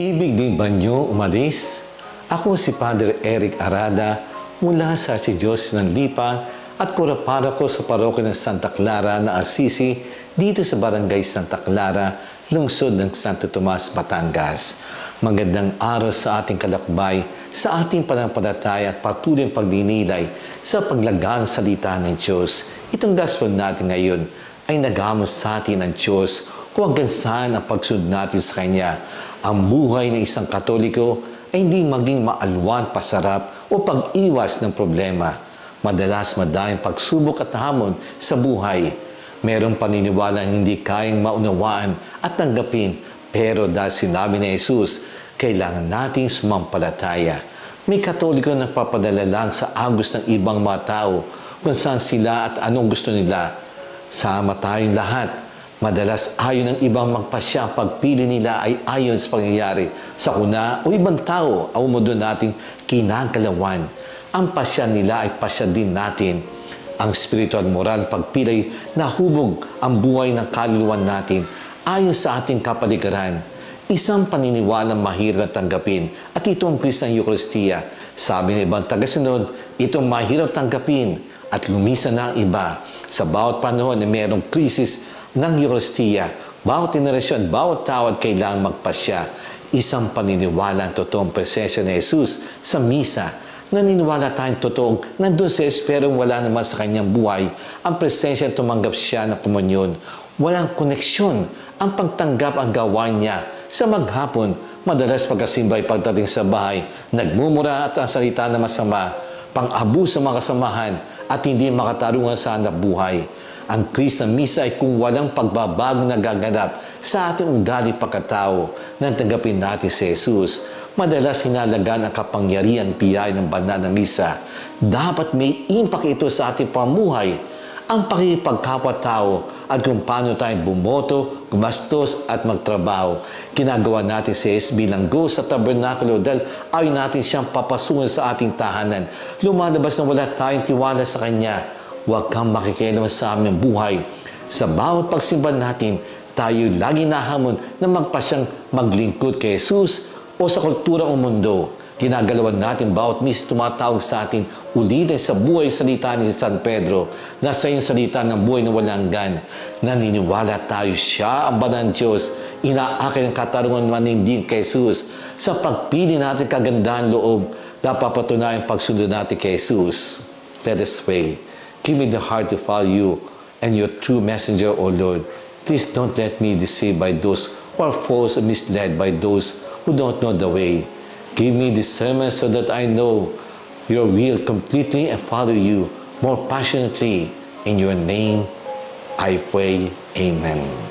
Ibig din ba niyo umalis? Ako si Padre Eric Arada mula sa Archdiocese ng Lipa at kurapara ko sa parokya ng Santa Clara na Assisi dito sa Barangay Santa Clara, lungsod ng Santo Tomas, Batangas. Magandang araw sa ating kalakbay, sa ating panampalataya at patuloy ang pagdinilay sa paglagaan salita ng Diyos. Itong gospel natin ngayon ay nagamos sa atin ng Diyos kung hanggang saan ang pagsunod natin sa Kanya. Ang buhay ng isang Katoliko ay hindi maging maalwan, pasarap o pag-iwas ng problema. Madalas madaming pagsubok at hamon sa buhay. Merong paniniwala na hindi kayang maunawaan at tanggapin, pero dahil sinabi ni Jesus, kailangan nating sumampalataya. May Katoliko na nagpapadala lang sa agos ng ibang mga tao kung saan sila at anong gusto nila. Sama tayong lahat. Madalas ayon ng ibang magpasya, pagpili nila ay ayon sa pangyayari sa kuna o ibang tao ang umudo nating kinagalawan. Ang pasya nila ay pasya din natin. Ang spiritual moral pagpilay na hubog ang buhay ng kaluluwa natin ayon sa ating kapaligiran. Isang paniniwalang mahirap tanggapin at ito ang Kristo ng Eucharistia. Sabi ng ibang tagasunod, itong mahirap tanggapin at lumisan na ang iba. Sa bawat panahon na mayroong krisis ng Eucharistia, bawat generasyon, bawat tao at kailangang magpasya. Isang paniniwala ang totoong presensya ni Jesus sa misa. Naniniwala tayong totoong nandun sa esperong wala naman sa kanyang buhay ang presensya tumanggap siya ng komunyon. Walang koneksyon ang pagtanggap ang gawain niya sa maghapon. Madalas pagkasimbay pagdating sa bahay, nagmumura at ang salita na masama, pang-abuso sa mga kasamahan at hindi makatarungan sa hanap buhay. Ang Kristo ng Misa ay kung walang pagbabago na gaganap sa ating ugali pagkatao nang tanggapin natin si Jesus. Madalas hinalagaan ang kapangyarihan biyaya ng banal na misa. Dapat may impact ito sa ating pamuhay, ang pakikipagkapwa-tao at kung paano tayo bumoto, gumastos at magtrabaho. Ginagawa natin si Jesus bilang go sa tabernakulo dahil ayaw natin siyang papasukin sa ating tahanan. Lumalabas na wala tayong tiwala sa Kanya. Huwag kang makikialam sa aming buhay. Sa bawat pagsimba natin, tayo lagi nahamon na magpasyang maglingkod kay Jesus o sa kulturang mundo. Ginagalawan natin bawat misa tumatawag sa atin ulitin sa buhay salita ni San Pedro. Nasa yung salita ng buhay na walang hanggan. Naniniwala tayo siya ang banal ng Diyos. Inaakit ang katarungan manindig kay Jesus. Sa pagpili natin kagandahan loob, napapatunayan pagsunod natin kay Jesus. Let us pray. Give me the heart to follow you and your true messenger, O Lord. Please don't let me deceived by those who are false and misled by those who don't know the way. Give me discernment so that I know your will completely and follow you more passionately. In your name, I pray. Amen.